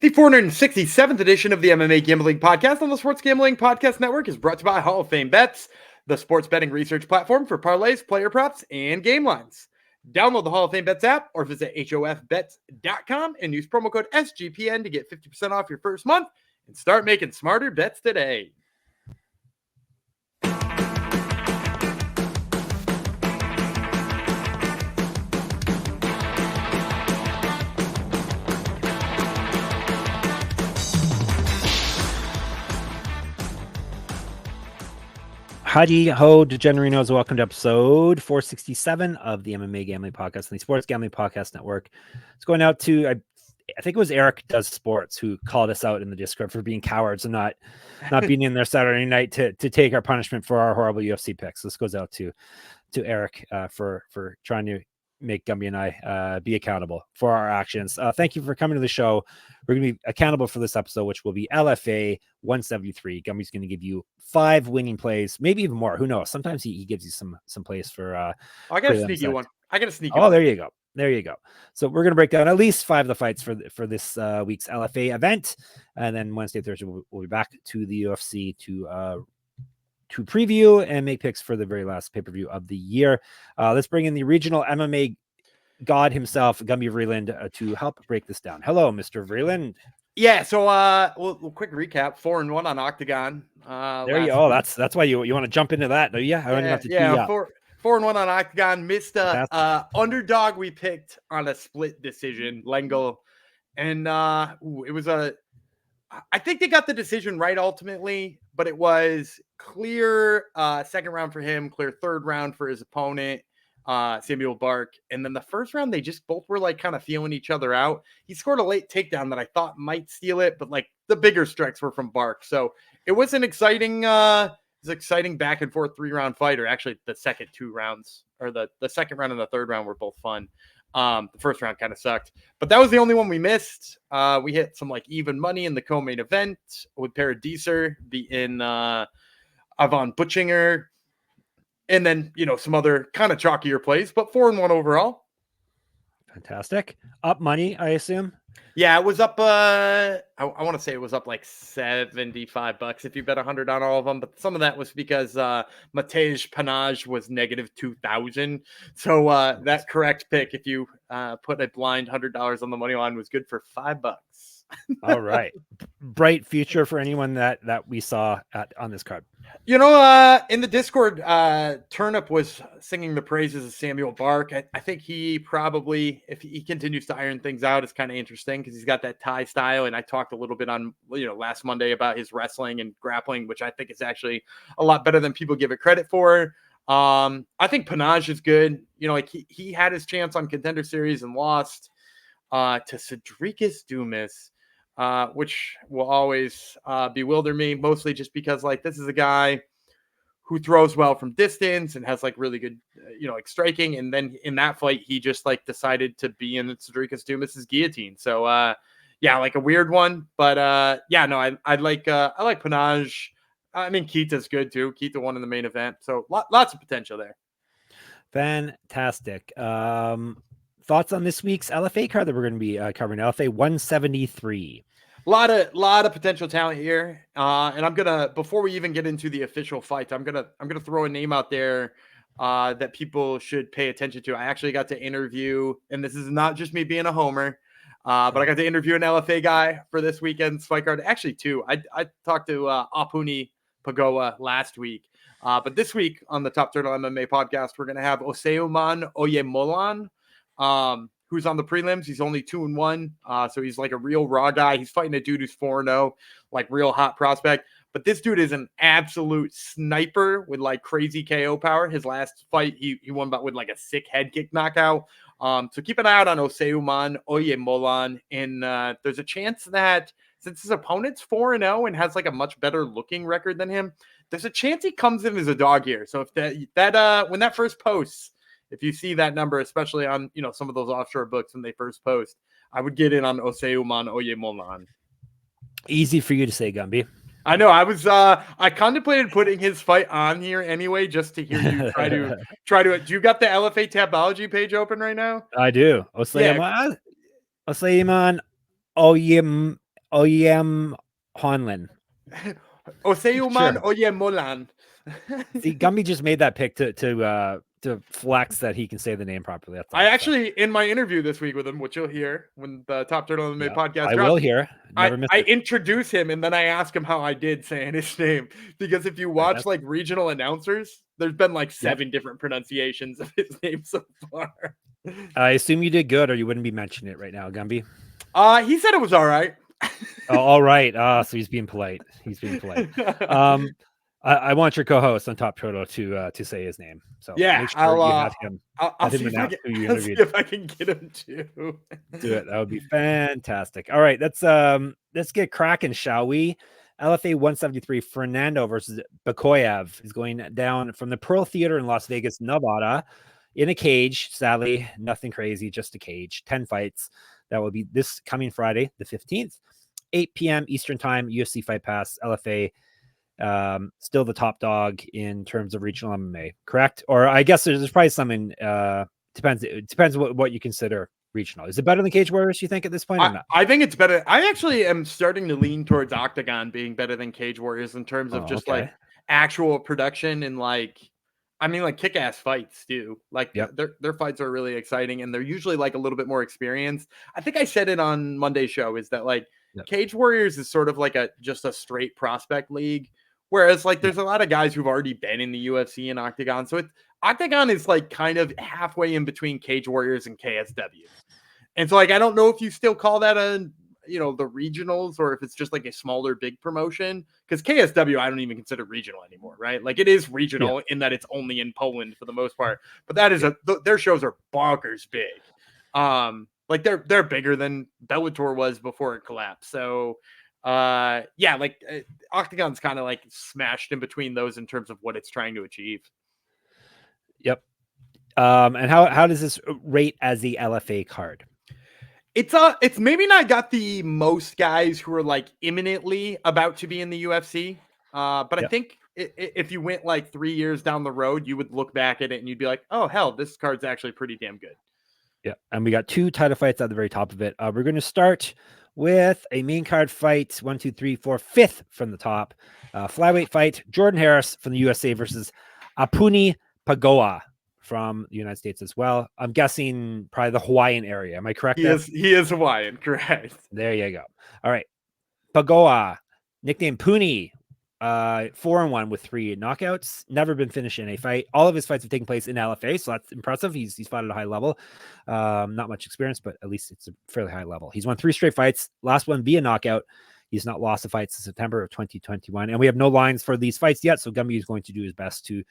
The 467th edition of the MMA Gambling Podcast on the Sports Gambling Podcast Network is brought to you by Hall of Fame Bets, the sports betting research platform for parlays, player props, and game lines. Download the Hall of Fame Bets app or visit hofbets.com and use promo code SGPN to get 50% off your first month and start making smarter bets today. Howdy ho, DeGenerinos. Welcome to episode 467 of the MMA Gambling Podcast and the Sports Gambling Podcast Network. It's going out to, I think it was Eric Does Sports who called us out in the Discord for being cowards and not being in there Saturday night to take our punishment for our horrible UFC picks. This goes out to Eric for trying to make Gumby and I be accountable for our actions. Thank you for coming to the show. We're going to be accountable for this episode, which will be LFA 173. Gumby's going to give you 5 winning plays, maybe even more. Who knows? Sometimes he gives you some plays for. I got a sneaky one. Oh, there you go. There you go. So we're going to break down at least 5 of the fights for this week's LFA event, and then Wednesday, Thursday we'll be back to the UFC to preview and make picks for the very last pay-per-view of the year. Let's bring in the regional MMA god himself, Gumby Vreeland, to help break this down. Hello, Mr. Vreeland. Yeah, so we'll quick recap. 4-1 on Octagon. There you go. That's why you want to jump into that, do you? I don't have to 4-1 on Octagon. Missed a underdog we picked on a split decision, Lengel. And it was I think they got the decision right ultimately, but it was clear second round for him, clear third round for his opponent, Samuel Bark. And then the first round, they just both were like kind of feeling each other out. He scored a late takedown that I thought might steal it, but like the bigger strikes were from Bark. So it was an exciting back and forth 3-round fight, or actually the second 2 rounds, or the second round and the third round were both fun. The first round kind of sucked, but that was the only one we missed. We hit some like even money in the co-main event with Paradiser beating Ivan Butchinger, and then some other kind of chalkier plays, but 4-1 overall. Fantastic. Up money, I assume. Yeah, it was up. I want to say it was up like $75 if you bet 100 on all of them. But some of that was because Matej Panaj was negative 2,000. So that correct pick, if you put a blind $100 on the money line, was good for $5. All right. Bright future for anyone that we saw on this card. In the Discord, Turnip was singing the praises of Samuel Bark. I think he probably, if he continues to iron things out, is kind of interesting because he's got that Thai style. And I talked a little bit on, last Monday about his wrestling and grappling, which I think is actually a lot better than people give it credit for. I think Panaj is good. Like he had his chance on Contender Series and lost to Cedricus Dumas. Which will always bewilder me, mostly just because like this is a guy who throws well from distance and has like really good, like striking. And then in that fight, he just like decided to be in Cedricus Dumas's guillotine. So like a weird one, but I like Panaj. I mean, Keita's good too. Keita won in the main event, so lots of potential there. Fantastic. Thoughts on this week's LFA card that we're going to be covering? LFA 173. A lot of potential talent here, and I'm gonna, before we even get into the official fight, I'm gonna throw a name out there that people should pay attention to. I actually got to interview, and this is not just me being a homer, but I got to interview an LFA guy for this weekend's fight card. Actually, 2. I talked to Aupuni Pagaoa last week, but this week on the Top Turtle MMA podcast, we're gonna have Oseuman Oyemolan. Who's on the prelims. He's only 2-1. So he's like a real raw guy. He's fighting a dude who's 4-0, like real hot prospect. But this dude is an absolute sniper with like crazy KO power. His last fight, he won with like a sick head kick knockout. So keep an eye out on Oseuman Oyemolan. And there's a chance that since his opponent's 4-0 and has like a much better looking record than him, there's a chance he comes in as a dog here. So if that when that first posts, if you see that number, especially on some of those offshore books when they first post, I would get in on Oseuman Oyemolan. Easy for you to say, Gumby. I know. I contemplated putting his fight on here anyway, just to hear you try to. Do you got the LFA Tapology page open right now? I do. Oseuman Oyem Oyem Honlin. Oseuman Sure. Oyemolan. See, Gumby just made that pick to flex that he can say the name properly. That's all. I actually, in my interview this week with him, which you'll hear when the Top Turtle MMA podcast I drops, will hear. Never miss I it. introduce him and then I ask him how I did saying his name, because if you watch like regional announcers, there's been like 7 different pronunciations of his name so far. I assume you did good, or you wouldn't be mentioning it right now, Gumby. He said it was all right. Oh, all right. So he's being polite. He's being polite. I want your co-host on Top Turtle to say his name. So yeah, make sure you have him. I'll see if I can get him to do it. That would be fantastic. All right, let's get cracking, shall we? LFA 173 Fernando versus Bekoev is going down from the Pearl Theater in Las Vegas, Nevada, in a cage. Sadly, nothing crazy, just a cage. 10 fights. That will be this coming Friday, the 15th, 8 p.m. Eastern Time. UFC Fight Pass. LFA. Still the top dog in terms of regional MMA, correct? Or I guess there's probably something. It depends what you consider regional. Is it better than Cage Warriors, you think, at this point, or not? I think it's better. I actually am starting to lean towards Octagon being better than Cage Warriors in terms of like actual production and like kick-ass fights too. Like their fights are really exciting and they're usually like a little bit more experienced. I think I said it on Monday's show is that like Cage Warriors is sort of like just a straight prospect league. Whereas like there's a lot of guys who've already been in the UFC and Octagon. So Octagon is like kind of halfway in between Cage Warriors and KSW. And so like I don't know if you still call that the regionals or if it's just like a smaller big promotion, because KSW I don't even consider regional anymore, right? Like it is regional in that it's only in Poland for the most part. But that is their shows are bonkers big. Like they're bigger than Bellator was before it collapsed. So Octagon's kind of like smashed in between those in terms of what it's trying to achieve. Yep. And how does this rate as the LFA card? It's maybe not got the most guys who are like imminently about to be in the UFC. But I think if you went like 3 years down the road, you would look back at it and you'd be like, oh hell, this card's actually pretty damn good. Yeah. And we got 2 title fights at the very top of it. We're going to start with a main card fight, 1, 2, 3, 4, 5th from the top. Flyweight fight, Jordan Harris from the USA versus Aupuni Pagaoa from the United States as well. I'm guessing probably the Hawaiian area. Am I correct? He is Hawaiian, correct. There you go. All right. Pagaoa, nicknamed Puni, 4-1 with 3 knockouts. Never been finished in a fight. All of his fights have taken place in LFA, so that's impressive. He's fought at a high level. Not much experience, but at least it's a fairly high level. He's won 3 straight fights. Last one via knockout. He's not lost a fight since September of 2021. And we have no lines for these fights yet, so Gumby is going to do his best to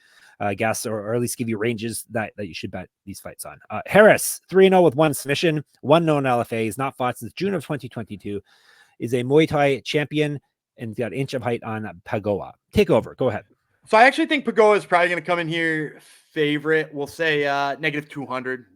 guess or at least give you ranges that you should bet these fights on. Harris, 3-0 with 1 submission, 1 known LFA. He's not fought since June of 2022. Is a Muay Thai champion and got an inch of height on Pagaoa. Take over. Go ahead. So I actually think Pagaoa is probably going to come in here favorite. We'll say negative 200.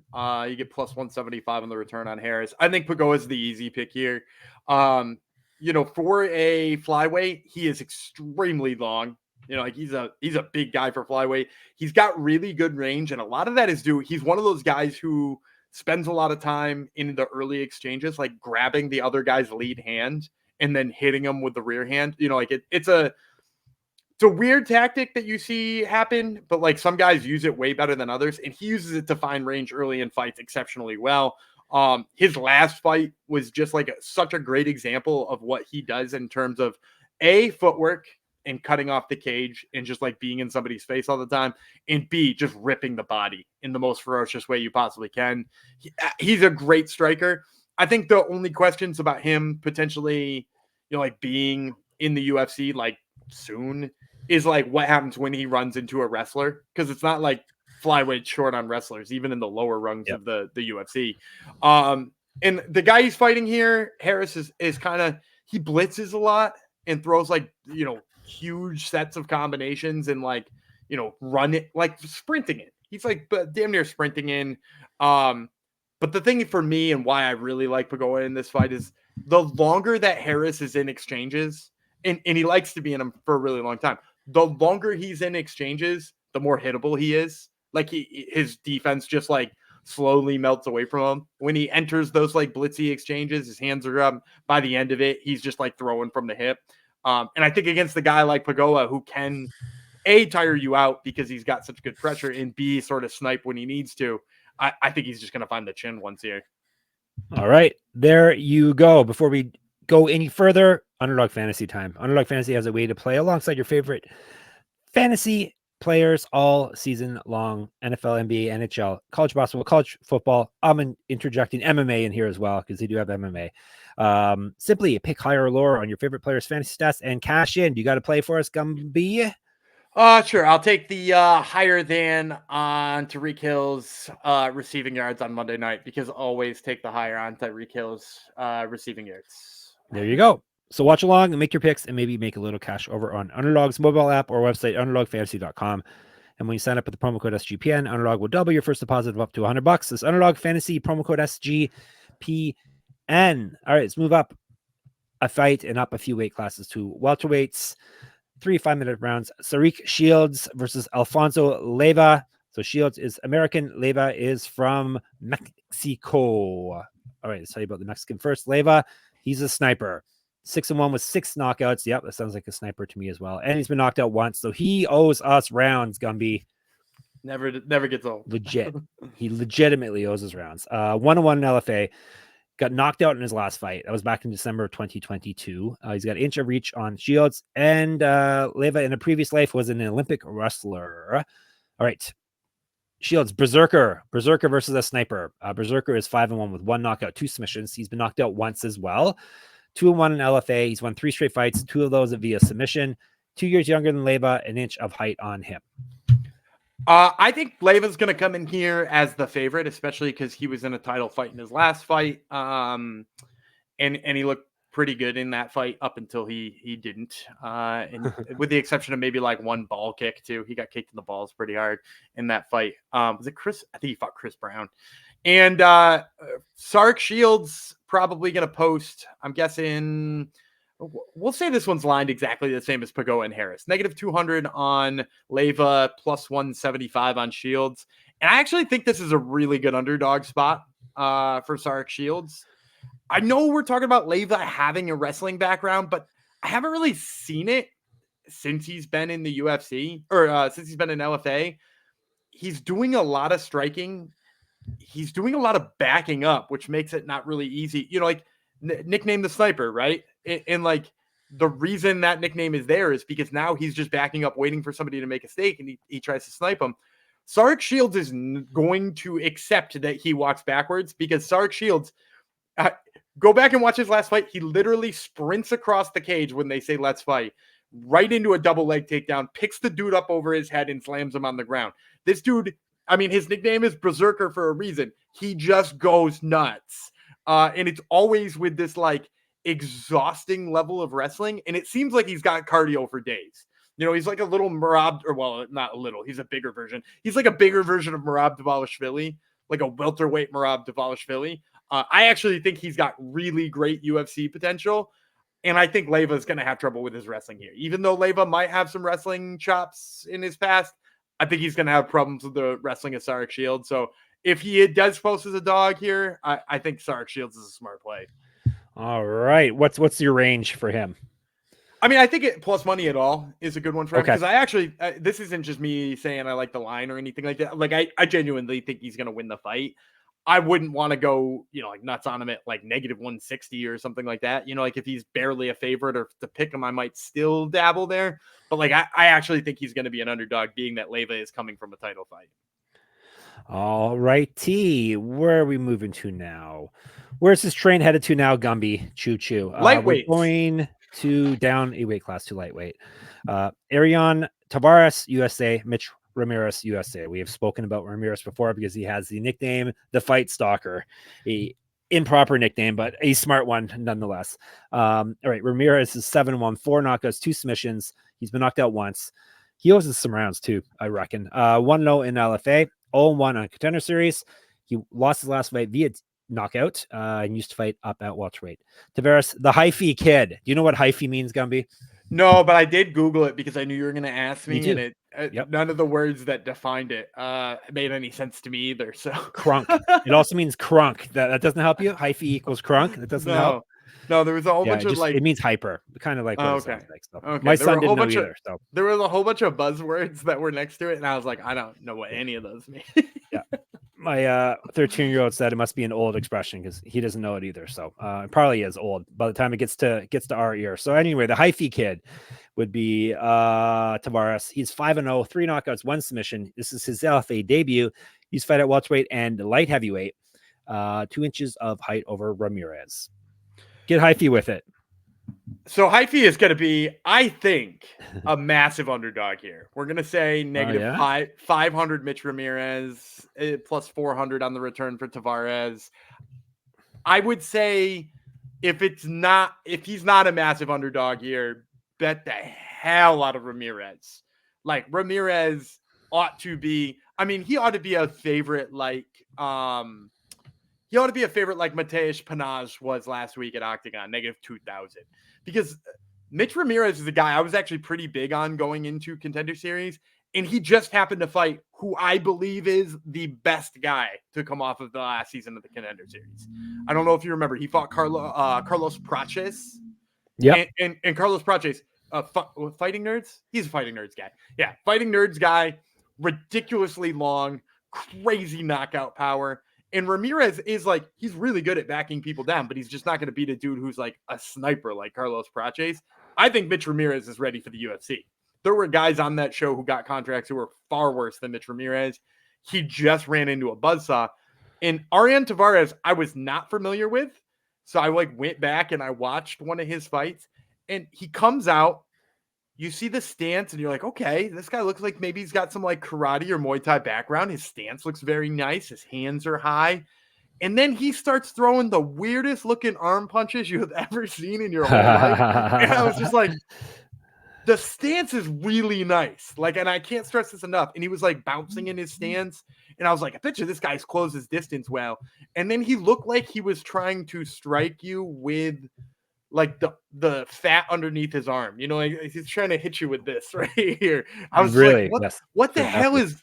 You get plus 175 on the return on Harris. I think Pagaoa is the easy pick here. For a flyweight, he is extremely long. Like he's a big guy for flyweight. He's got really good range, and a lot of that is due. He's one of those guys who spends a lot of time in the early exchanges, like grabbing the other guy's lead hand and then hitting him with the rear hand. It's a weird tactic that you see happen, but like some guys use it way better than others, and he uses it to find range early in fights exceptionally well. His last fight was just like such a great example of what he does in terms of footwork and cutting off the cage and just like being in somebody's face all the time, and B, just ripping the body in the most ferocious way you possibly can. He's a great striker. I think the only questions about him potentially, being in the UFC like soon is like what happens when he runs into a wrestler, because it's not like flyweight short on wrestlers, even in the lower rungs of the UFC. And the guy he's fighting here, Harris, is kind of, he blitzes a lot and throws like, huge sets of combinations and like, run it, like sprinting it. He's like damn near sprinting in. But the thing for me and why I really like Pagaoa in this fight is the longer that Harris is in exchanges, and he likes to be in them for a really long time, the longer he's in exchanges, the more hittable he is. Like his defense just like slowly melts away from him. When he enters those like blitzy exchanges, his hands are up. By the end of it, he's just like throwing from the hip. And I think against the guy like Pagaoa, who can A, tire you out because he's got such good pressure, and B, sort of snipe when he needs to, I think he's just going to find the chin once here. All right, there you go. Before we go any further, Underdog Fantasy time. Underdog Fantasy has a way to play alongside your favorite fantasy players all season long. NFL, NBA, NHL, college basketball, college football. I'm interjecting MMA in here as well because they do have MMA. Simply pick higher or lower on your favorite players' fantasy stats and cash in. You got to play for us, Gumby? Sure. I'll take the higher than on Tyreek Hill's receiving yards on Monday night, because always take the higher on Tyreek Hill's receiving yards. There you go. So watch along and make your picks and maybe make a little cash over on Underdog's mobile app or website, underdogfantasy.com. And when you sign up with the promo code SGPN, Underdog will double your first deposit of up to $100. This Underdog Fantasy promo code SGPN. All right, let's move up a fight and up a few weight classes to welterweights. 3 5-minute rounds. Sarek Shields versus Alfonso Leyva. So Shields is American. Leyva is from Mexico. All right, let's tell you about the Mexican first. Leyva, he's a sniper. 6-1 with 6 knockouts. Yep, that sounds like a sniper to me as well. And he's been knocked out once, so he owes us rounds, Gumby. Never gets old. Legit. He legitimately owes us rounds. 1-1 in LFA. Got knocked out in his last fight. That was back in December of 2022. He's got inch of reach on Shields. And Leyva in a previous life was an Olympic wrestler. All right. Shields, Berserker versus a sniper. Berserker is 5-1 with 1 knockout, 2 submissions. He's been knocked out once as well. 2-1 in LFA. He's won 3 straight fights, 2 of those via submission. 2 years younger than Leyva, an inch of height on him. I think Leyva's going to come in here as the favorite, especially because he was in a title fight in his last fight. And he looked pretty good in that fight up until he didn't. And with the exception of maybe like one ball kick too. He got kicked in the balls pretty hard in that fight. Was it Chris? I think he fought Chris Brown. And Sarek Shields probably going to post, I'm guessing, we'll say this one's lined exactly the same as Pagaoa and Harris. -200 on Leyva, +175 on Shields. And I actually think this is a really good underdog spot for Sarek Shields. I know we're talking about Leyva having a wrestling background, but I haven't really seen it since he's been in the UFC or since he's been in LFA. He's doing a lot of striking. He's doing a lot of backing up, which makes it not really easy. You know, like nickname the sniper, right? And like the reason that nickname is there is because now he's just backing up, waiting for somebody to make a mistake, and he tries to snipe him. Sarek Shields is going to accept that he walks backwards, because Sarek Shields, go back and watch his last fight. He literally sprints across the cage when they say let's fight, right into a double leg takedown, picks the dude up over his head and slams him on the ground. This dude, I mean, his nickname is Berserker for a reason. He just goes nuts. And it's always with this like exhausting level of wrestling. And it seems like he's got cardio for days. You know, he's like a little Merab, or well, not a little, he's a bigger version. He's like a bigger version of Merab Dvalishvili, like a welterweight Merab Dvalishvili. I actually think he's got really great UFC potential. And I think Leyva is going to have trouble with his wrestling here. Even though Leyva might have some wrestling chops in his past, I think he's going to have problems with the wrestling of Sarek Shields. So if he does post as a dog here, I think Sarek Shields is a smart play. All right. What's your range for him? I mean, I think plus money at all is a good one for him, Okay. because I actually, this isn't just me saying I like the line or anything like that. Like I genuinely think he's going to win the fight. I wouldn't want to go, you know, like nuts on him at like -160 or something like that. You know, like if he's barely a favorite or to pick him, I might still dabble there. But like, I actually think he's going to be an underdog, being that Leyva is coming from a title fight. All righty. Where are we moving to now? Where's this train headed to now, Gumby? Choo choo. Lightweight. We're going to down a weight class to lightweight. Aireon, Tavarres, USA, Mitch, Ramirez, USA. We have spoken about Ramirez before because he has the nickname, the Fight Stalker, a improper nickname, but a smart one nonetheless. All right. Ramirez is 7-1, 4 knockouts, 2 submissions. He's been knocked out once. He owes us some rounds too, I reckon. 1-0 in LFA, 0-1 on Contender Series. He lost his last fight via knockout and used to fight up at welterweight. Tavarres, the hyphy kid. Do you know what hyphy means, Gumby? No, but I did Google it because I knew you were going to ask me. And Yep. None of the words that defined it made any sense to me either. So Crunk. It also means crunk. That doesn't help you. Hyphy equals crunk. That doesn't help. No, there was a whole Yeah, bunch of it means hyper, kind of like what it sounds like. So Okay. my There were son a whole didn't know bunch either. So there was a whole bunch of buzzwords that were next to it, and I was like, I don't know what any of those mean. yeah, my 13-year-old said it must be an old expression because he doesn't know it either. So it probably is old by the time it gets to our ear. So anyway, the hyphy kid would be Tavarres. He's 5-0, 3 knockouts, 1 submission. This is his LFA debut. He's fight at welterweight and light heavyweight, 2 inches of height over Ramirez. Get hyphy with it. So hyphy is going to be, I think, a massive underdog here. We're going to say negative 500 Mitch Ramirez, plus 400 on the return for Tavarres. I would say if he's not a massive underdog here, bet the hell out of Ramirez. Like Ramirez ought to be, he ought to be a favorite like Mateusz Panaj was last week at Octagon, negative 2,000. Because Mitch Ramirez is a guy I was actually pretty big on going into Contender Series, and he just happened to fight who I believe is the best guy to come off of the last season of the Contender Series. I don't know if you remember, he fought Carlos Praches. Yeah, and Carlos Praches, Fighting Nerds? He's a Fighting Nerds guy. Yeah, Fighting Nerds guy, ridiculously long, crazy knockout power. And Ramirez is like, he's really good at backing people down, but he's just not going to beat a dude who's like a sniper like Carlos Praches. I think Mitch Ramirez is ready for the UFC. There were guys on that show who got contracts who were far worse than Mitch Ramirez. He just ran into a buzzsaw. And Ariane Tavarres, I was not familiar with. So I went back and I watched one of his fights, and he comes out. You see the stance and you're like, okay, this guy looks like maybe he's got some like karate or Muay Thai background. His stance looks very nice. His hands are high. And then he starts throwing the weirdest looking arm punches you have ever seen in your whole life. And I was just like, the stance is really nice. Like, and I can't stress this enough. And he was like bouncing in his stance. And I was like, I bet you this guy's closed his distance well. And then he looked like he was trying to strike you with like the fat underneath his arm, like he's trying to hit you with this right here. I was really like, what the hell is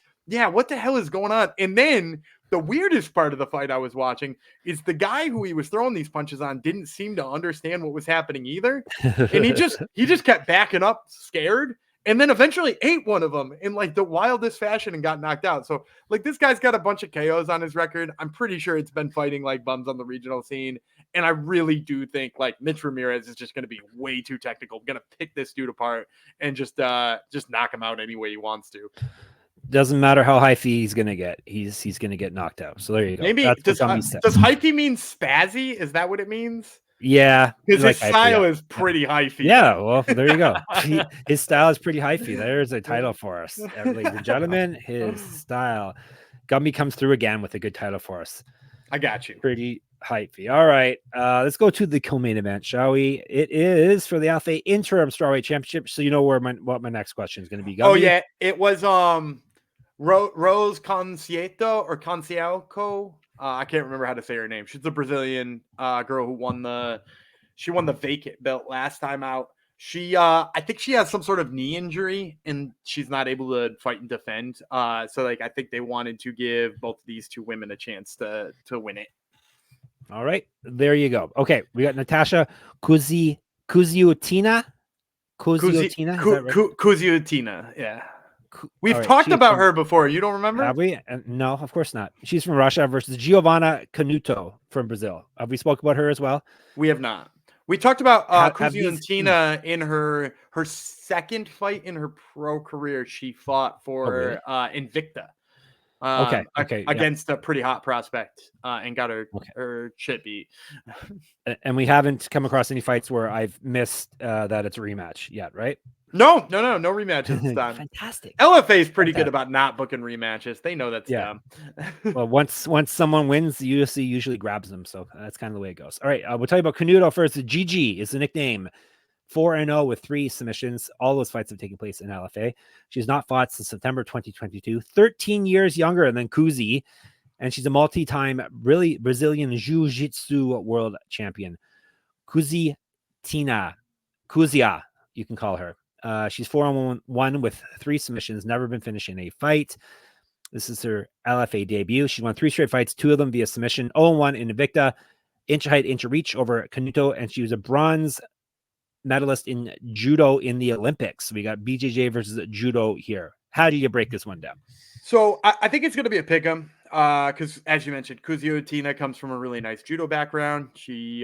going on? And then the weirdest part of the fight I was watching is the guy who he was throwing these punches on didn't seem to understand what was happening either. And he just kept backing up scared. And then eventually ate one of them in like the wildest fashion and got knocked out. So like this guy's got a bunch of KOs on his record. I'm pretty sure it's been fighting like bums on the regional scene. And I really do think like Mitch Ramirez is just going to be way too technical. Going to pick this dude apart and just knock him out any way he wants to. Doesn't matter how hyphy he's going to get. He's going to get knocked out. So there you go. Maybe does hyphy mean spazzy? Is that what it means? Yeah, because his style is pretty hyphy. Yeah, well, there you go. His style is pretty hyphy. There's a title for us, ladies and gentlemen. His style. Gumby comes through again with a good title for us. I got you. Pretty hyphy. All right, let's go to the co-main event, shall we? It is for the LFA Interim Strawweight Championship. So you know what my next question is going to be. Gumby. Oh yeah, it was Rose Conceição. I can't remember how to say her name. She's a Brazilian girl who won the vacant belt last time out. I think she has some sort of knee injury and she's not able to fight and defend. So like I think they wanted to give both of these two women a chance to win it. All right, there you go. Okay, we got Natasha Kuziutina. Kuziutina, yeah. We've talked about her before. You don't remember? Have we? No, of course not. She's from Russia versus Giovanna Canuto from Brazil. Have we spoke about her as well? We have not. We talked about Kuziutina in her second fight in her pro career. She fought for Invicta. Against a pretty hot prospect and got her shit beat. And we haven't come across any fights where I've missed that it's a rematch yet, right? No rematches this time. Fantastic. LFA is pretty good about not booking rematches. They know that's dumb. Well, once someone wins, the UFC usually grabs them. So that's kind of the way it goes. All right, we'll tell you about Canuto first. GG is the nickname. 4-0 with 3 submissions. All those fights have taken place in LFA. She's not fought since September 2022. 13 years younger than Kuzi, and she's a multi-time Brazilian Jiu-Jitsu world champion. Kuzia, you can call her. She's 4-1 with 3 submissions, never been finished in a fight. This is her LFA debut. She won 3 straight fights, 2 of them via submission, 0-1 in Invicta, inch height, inch reach over Canuto, and she was a bronze medalist in judo in the Olympics. So we got BJJ versus judo here. How do you break this one down? So I think it's going to be a pick 'em because, as you mentioned, Kuziutina comes from a really nice judo background. She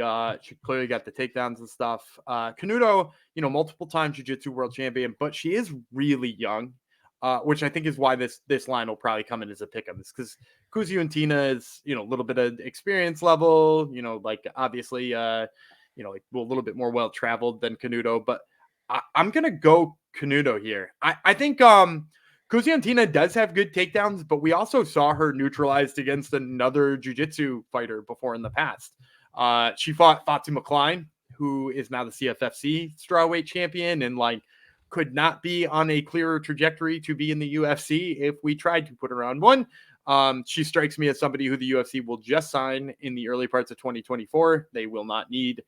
clearly got the takedowns and stuff. Canuto, multiple time jiu-jitsu world champion, but she is really young, which I think is why this line will probably come in as a pick 'em. Is because Kuziutina is a little bit of experience level, obviously like a little bit more well traveled than Canuto, but I'm gonna go Canuto here. I think Kuziutina does have good takedowns, but we also saw her neutralized against another jiu-jitsu fighter before in the past. She fought Fatima Klein, who is now the CFFC strawweight champion, and could not be on a clearer trajectory to be in the UFC if we tried to put her on one. She strikes me as somebody who the UFC will just sign in the early parts of 2024. They will not need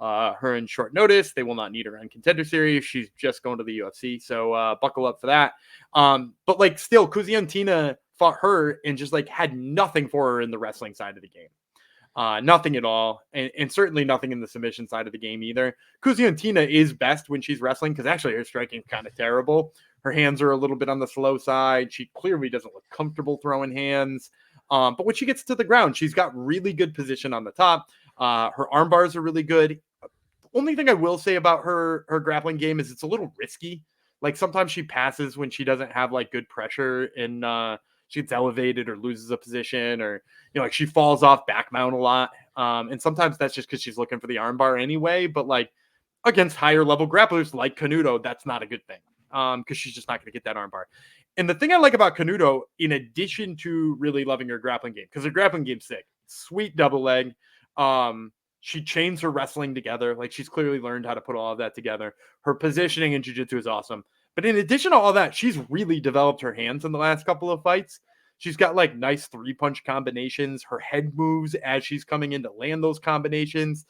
her in short notice. They will not need her on Contender Series. She's just going to the UFC, so buckle up for that. But still, Kuziutina fought her and just had nothing for her in the wrestling side of the game. Nothing at all, and certainly nothing in the submission side of the game either. Kuziutina is best when she's wrestling because actually her striking is kind of terrible. Her hands are a little bit on the slow side. She clearly doesn't look comfortable throwing hands. But when she gets to the ground, she's got really good position on the top. Her arm bars are really good. Only thing I will say about her grappling game is it's a little risky. Sometimes she passes when she doesn't have good pressure and she gets elevated or loses a position, or she falls off back mount a lot. And sometimes that's just because she's looking for the armbar anyway. But against higher level grapplers like Canuto, that's not a good thing because she's just not going to get that armbar. And the thing I like about Canuto, in addition to really loving her grappling game, because her grappling game's sick, sweet double leg. She chains her wrestling together. She's clearly learned how to put all of that together. Her positioning in jiu-jitsu is awesome. But in addition to all that, she's really developed her hands in the last couple of fights. She's got nice 3-punch combinations. Her head moves as she's coming in to land those combinations.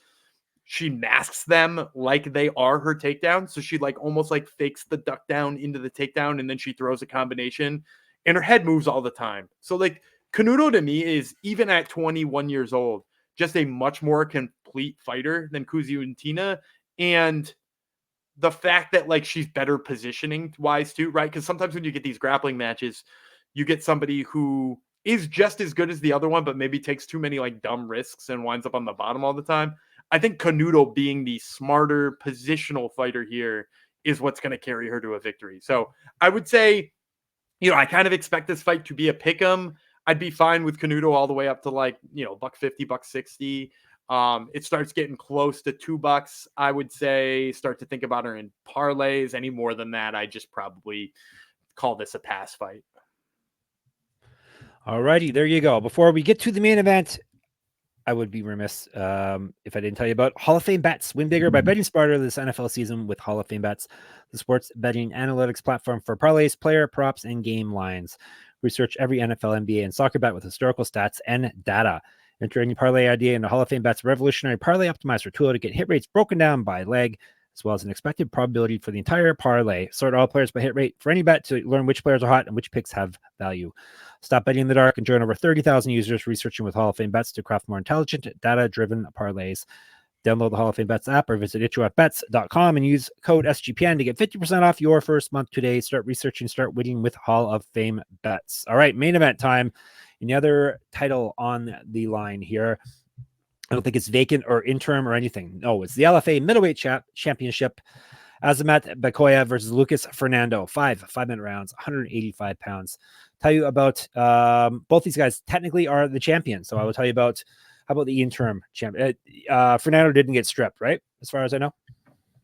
She masks them like they are her takedown. So she almost fakes the duck down into the takedown and then she throws a combination. And her head moves all the time. So Canuto to me is, even at 21 years old, just a much more complete fighter than Kuziutina. And the fact that she's better positioning wise too, right? Because sometimes when you get these grappling matches, you get somebody who is just as good as the other one, but maybe takes too many dumb risks and winds up on the bottom all the time. I think Canuto, being the smarter positional fighter here, is what's going to carry her to a victory. So I would say, I kind of expect this fight to be a pick 'em. I'd be fine with Canuto all the way up to $150, $160. It starts getting close to $2. I would say start to think about her in parlays. Any more than that, I just probably call this a pass fight. All righty, there you go. Before we get to the main event, I would be remiss if I didn't tell you about Hall of Fame Bets. Win bigger by betting smarter this NFL season with Hall of Fame Bets, the sports betting analytics platform for parlays, player props, and game lines. Research every NFL, NBA, and soccer bet with historical stats and data. Enter any parlay idea into Hall of Fame Bet's revolutionary parlay optimizer tool to get hit rates broken down by leg, as well as an expected probability for the entire parlay. Sort all players by hit rate for any bet to learn which players are hot and which picks have value. Stop betting in the dark and join over 30,000 users researching with Hall of Fame Bets to craft more intelligent, data-driven parlays. Download the Hall of Fame Bets app or visit itchofbets.com and use code SGPN to get 50% off your first month today. Start researching, start winning with Hall of Fame Bets. All right, main event time. Any other title on the line here? I don't think it's vacant or interim or anything. No, it's the LFA middleweight championship. Azamat Bekoev versus Lucas Fernando. 5-minute rounds, 185 pounds. Tell you about both these guys technically are the champions. So I will tell you about, how about the interim champion? Fernando didn't get stripped, right? As far as I know.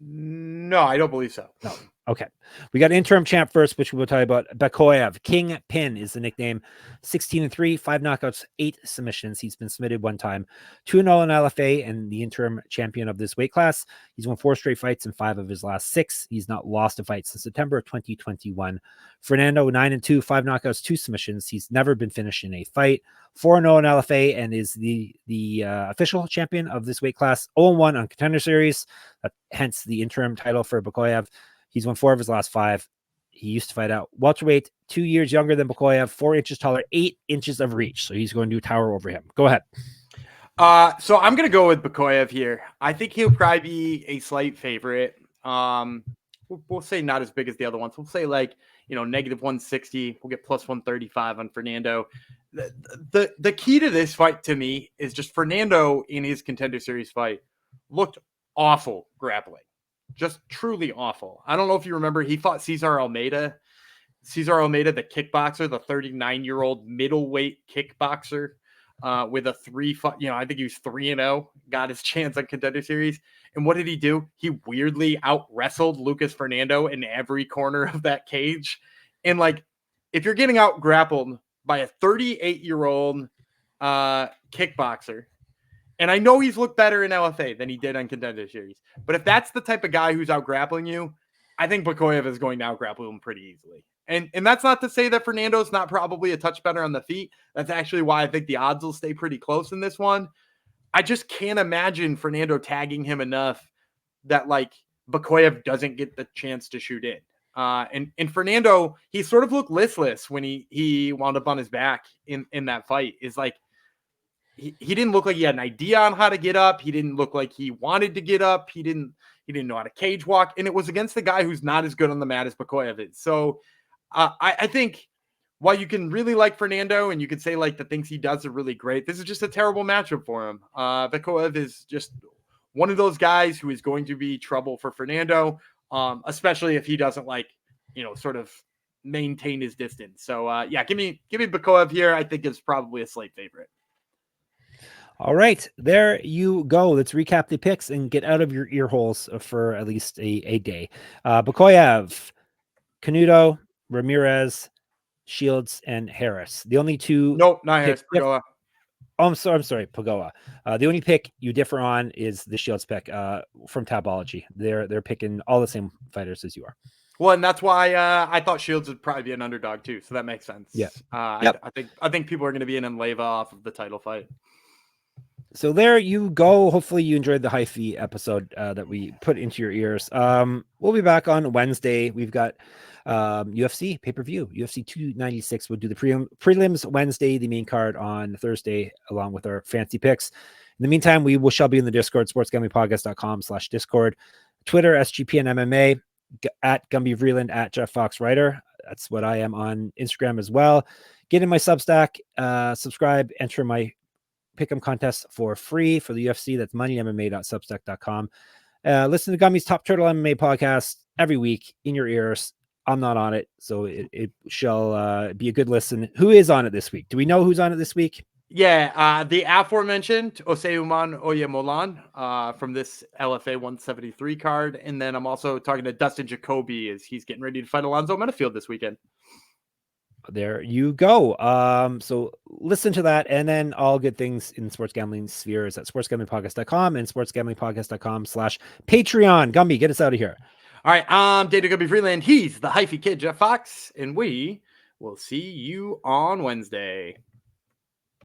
No, I don't believe so. No. Okay. We got interim champ first, which we'll tell you about. Bekoev. King Pin is the nickname. 16-3, 5 knockouts, 8 submissions. He's been submitted 1 time. 2-0 in LFA and the interim champion of this weight class. He's won 4 straight fights in 5 of his last 6. He's not lost a fight since September of 2021. Fernando, 9-2, 5 knockouts, 2 submissions. He's never been finished in a fight. 4-0 in LFA and is the official champion of this weight class. 0-1 on Contender Series, hence the interim title for Bekoev. He's won 4 of his last 5. He used to fight out welterweight, 2 years younger than Bekoev, 4 inches taller, 8 inches of reach. So he's going to tower over him. Go ahead. So I'm going to go with Bekoev here. I think he'll probably be a slight favorite. We'll say not as big as the other ones. We'll say like, negative 160. We'll get plus 135 on Fernando. The key to this fight to me is just Fernando in his Contender Series fight looked awful grappling. Just truly awful. I don't know if you remember, he fought Cesar Almeida. Cesar Almeida, the kickboxer, the 39-year-old middleweight kickboxer, with a 3, I think he was 3-0, got his chance on Contender Series. And what did he do? He weirdly out-wrestled Lucas Fernando in every corner of that cage. And like, if you're getting out-grappled by a 38-year-old kickboxer, and I know he's looked better in LFA than he did on Contender Series, but if that's the type of guy who's out-grappling you, I think Bekoev is going to out-grapple him pretty easily. And that's not to say that Fernando's not probably a touch better on the feet. That's actually why I think the odds will stay pretty close in this one. I just can't imagine Fernando tagging him enough that like Bekoev doesn't get the chance to shoot in. And Fernando, he sort of looked listless when he wound up on his back in that fight. Is like he didn't look like he had an idea on how to get up. He didn't look like he wanted to get up. He didn't know how to cage walk. And it was against the guy who's not as good on the mat as Bekoev is. So I think while you can really like Fernando and you can say like the things he does are really great, this is just a terrible matchup for him. Bekoev is just one of those guys who is going to be trouble for Fernando, especially if he doesn't sort of maintain his distance. So give me Bekoev here. I think is probably a slight favorite. All right, there you go. Let's recap the picks and get out of your ear holes for at least a day. Bekoev, Canuto, Ramirez, Shields, and Harris. The only two. Nope, not Harris. Pagaoa. Oh, I'm sorry, Pagaoa. The only pick you differ on is the Shields pick from Tabology. They're picking all the same fighters as you are. Well, and that's why I thought Shields would probably be an underdog too. So that makes sense. Yeah. I think people are going to be in Leyva off of the title fight. So there you go. Hopefully you enjoyed the Hyphy episode that we put into your ears. We'll be back on Wednesday. We've got UFC pay-per-view. UFC 296. We'll do the prelims Wednesday, the main card on Thursday, along with our fancy picks. In the meantime, we shall be in the Discord, sportsgamblingpodcast.com/Discord, Twitter, SGPN MMA, at Gumby Vreeland, at Jeff Fox Writer. That's what I am on Instagram as well. Get in my Substack, subscribe, enter my Pick'em contest for free for the UFC. That's moneymma.substack.com. Listen to Gummy's Top Turtle MMA podcast every week in your ears. I'm not on it, so it shall be a good listen. Who is on it this week? Do we know who's on it this week? Yeah, the aforementioned Oseuman Oyemolan from this LFA 173 card. And then I'm also talking to Dustin Jacoby as he's getting ready to fight Alonzo Menafield this weekend. There you go. So listen to that, and then all good things in sports gambling spheres at sportsgamblingpodcast.com and sportsgamblingpodcast.com/Patreon. Gumby, get us out of here. All right, I'm Data Gumby Freeland. He's the Hyphy Kid, Jeff Fox, and we will see you on Wednesday.